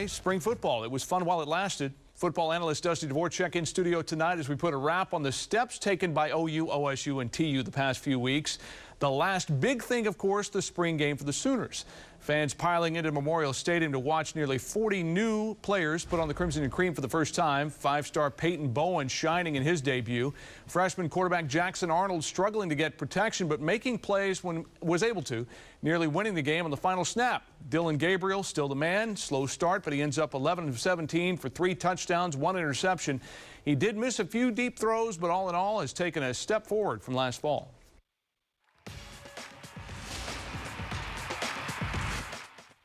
Spring football. It was fun while it lasted. Football analyst Dusty Dvorak in studio tonight as we put a wrap on the steps taken by OU, OSU, and TU the past few weeks. The last big thing, of course, the spring game for the Sooners. Fans piling into Memorial Stadium to watch nearly 40 new players put on the Crimson and Cream for the first time. Five-star Peyton Bowen shining in his debut. Freshman quarterback Jackson Arnold struggling to get protection, but making plays when was able to, nearly winning the game on the final snap. Dillon Gabriel still the man. Slow start, but he ends up 11 of 17 for 3 touchdowns, 1 interception. He did miss a few deep throws, but all in all has taken a step forward from last fall.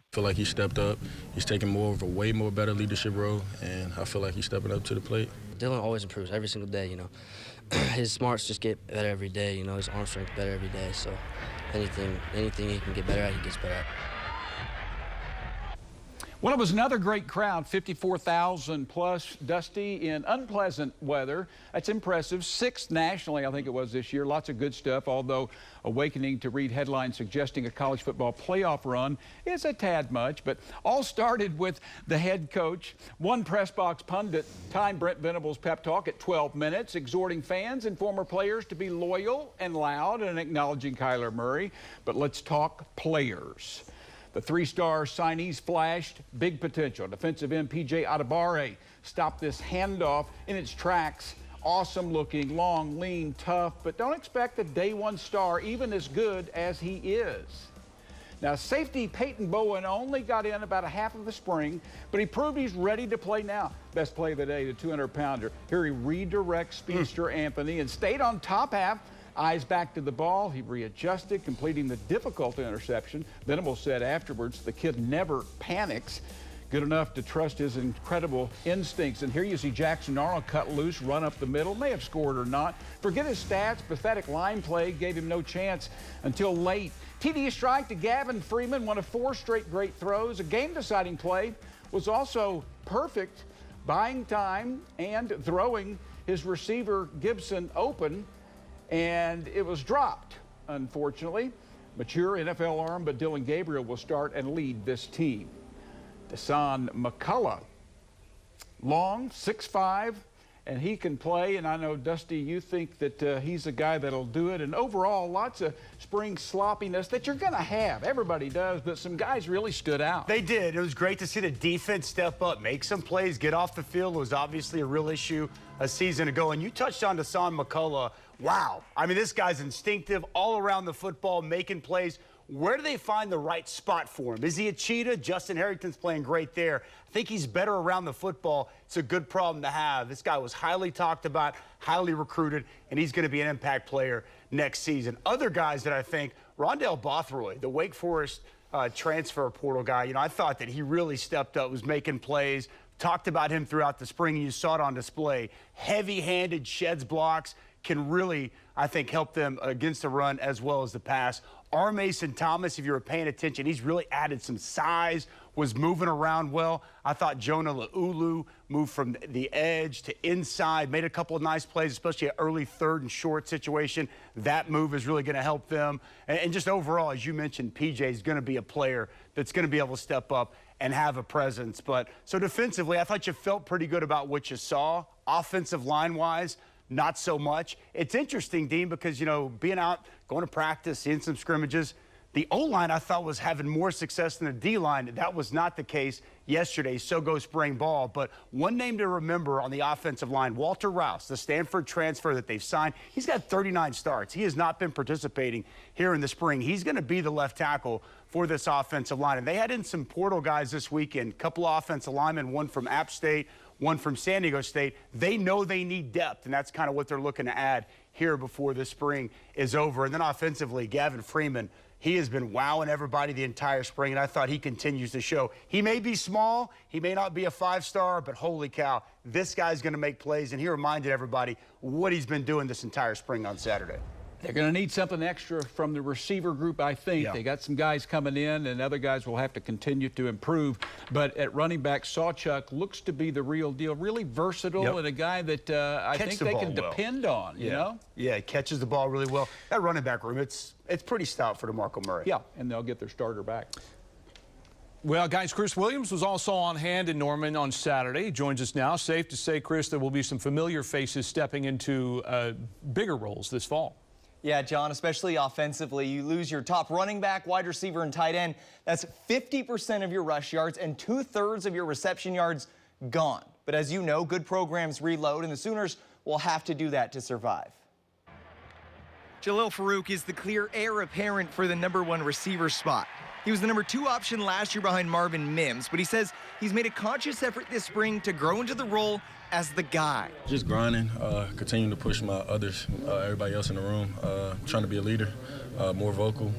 I feel like he stepped up. He's taking more of a way more better leadership role, and I feel like he's stepping up to the plate. Dillon always improves every single day, you know. His smarts just get better every day, you know. His arm strength better every day. So anything he can get better at, he gets better at. Well, it was another great crowd, 54,000 plus, Dusty, in unpleasant weather. That's impressive. 6th nationally, I think it was this year. Lots of good stuff, although awakening to read headlines suggesting a college football playoff run is a tad much. But all started with the head coach. One press box pundit timed Brent Venables' pep talk at 12 minutes, exhorting fans and former players to be loyal and loud and acknowledging Kyler Murray. But let's talk players. The 3-star signees flashed big potential. Defensive end P.J. Adebawore stopped this handoff in its tracks. Awesome looking, long, lean, tough, but don't expect a day one star even as good as he is. Now, safety Peyton Bowen only got in about a half of the spring, but he proved he's ready to play now. Best play of the day, the 200-pounder. Here he redirects speedster Anthony and stayed on top half. Eyes back to the ball. He readjusted, completing the difficult interception. Venables said afterwards, the kid never panics. Good enough to trust his incredible instincts. And here you see Jackson Arnold cut loose, run up the middle. May have scored or not. Forget his stats. Pathetic line play gave him no chance until late. TD strike to Gavin Freeman, one of 4 straight great throws. A game-deciding play was also perfect, buying time and throwing his receiver Gibson open. And it was dropped, unfortunately. Mature NFL arm, but Dillon Gabriel will start and lead this team. Deshaun McCullough, long, 6'5", and he can play. And I know, Dusty, you think that he's a guy that'll do it. And overall, lots of spring sloppiness that you're going to have. Everybody does, but some guys really stood out. They did. It was great to see the defense step up, make some plays, get off the field. It was obviously a real issue a season ago. And you touched on Deshaun McCullough. Wow. I mean, this guy's instinctive all around the football, making plays. Where do they find the right spot for him? Is he a cheetah? Justin Harrington's playing great there. I think he's better around the football. It's a good problem to have. This guy was highly talked about, highly recruited, and he's going to be an impact player next season. Other guys that I think, Rondell Bothroyd, the Wake Forest transfer portal guy, you know, I thought that he really stepped up, was making plays. Talked about him throughout the spring, and you saw it on display. Heavy-handed, sheds blocks, can really, I think, help them against the run as well as the pass. R. Mason Thomas, if you were paying attention, he's really added some size, was moving around well. I thought Jonah Laulu moved from the edge to inside, made a couple of nice plays, especially an early 3rd and short situation. That move is really going to help them. And just overall, as you mentioned, PJ is going to be a player that's going to be able to step up and have a presence. But so defensively, I thought you felt pretty good about what you saw. Offensive line-wise, not so much. It's interesting, Dean, because, you know, being out, going to practice, seeing some scrimmages, the O-line I thought was having more success than the D-line. That was not the case yesterday. So goes spring ball. But one name to remember on the offensive line, Walter Rouse, the Stanford transfer that they've signed. He's got 39 starts. He has not been participating here in the spring. He's going to be the left tackle for this offensive line. And they had in some portal guys this weekend, a couple of offensive linemen, one from App State, one from San Diego State. They know they need depth, and that's kind of what they're looking to add here before the spring is over. And then offensively, Gavin Freeman, he has been wowing everybody the entire spring, and I thought he continues to show. He may be small, he may not be a 5-star, but holy cow, this guy's going to make plays, and he reminded everybody what he's been doing this entire spring on Saturday. They're going to need something extra from the receiver group, I think. Yeah. They got some guys coming in, and other guys will have to continue to improve. But at running back, Sawchuk looks to be the real deal, really versatile, and a guy that I think they can depend on, you know? Yeah, he catches the ball really well. That running back room, it's pretty stout for DeMarco Murray. Yeah, and they'll get their starter back. Well, guys, Chris Williams was also on hand in Norman on Saturday. He joins us now. Safe to say, Chris, there will be some familiar faces stepping into bigger roles this fall. Yeah, John, especially offensively. You lose your top running back, wide receiver, and tight end. That's 50% of your rush yards and 2/3 of your reception yards gone. But as you know, good programs reload, and the Sooners will have to do that to survive. Jalil Farouk is the clear heir apparent for the #1 receiver spot. He was the #2 option last year behind Marvin Mims, but he says he's made a conscious effort this spring to grow into the role as the guy. Just grinding, continuing to push my others, everybody else in the room, trying to be a leader, more vocal,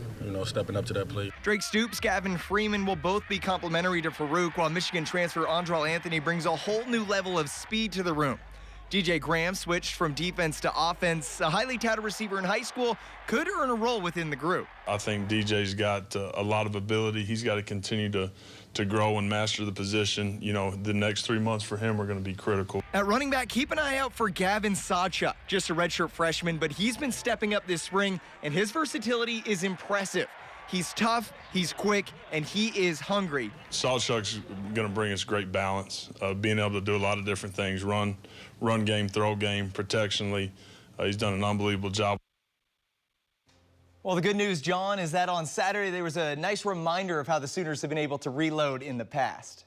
stepping up to that plate. Drake Stoops, Gavin Freeman will both be complimentary to Farouk, while Michigan transfer Andral Anthony brings a whole new level of speed to the room. DJ Graham switched from defense to offense. A highly touted receiver in high school could earn a role within the group. I think DJ's got a lot of ability. He's got to continue to grow and master the position. The next 3 months for him are going to be critical. At running back, keep an eye out for Gavin Sawchuk, just a redshirt freshman, but he's been stepping up this spring, and his versatility is impressive. He's tough, he's quick, and he is hungry. Sawchuk's going to bring us great balance, being able to do a lot of different things, run game, throw game, protectionally. He's done an unbelievable job. Well, the good news, John, is that on Saturday there was a nice reminder of how the Sooners have been able to reload in the past.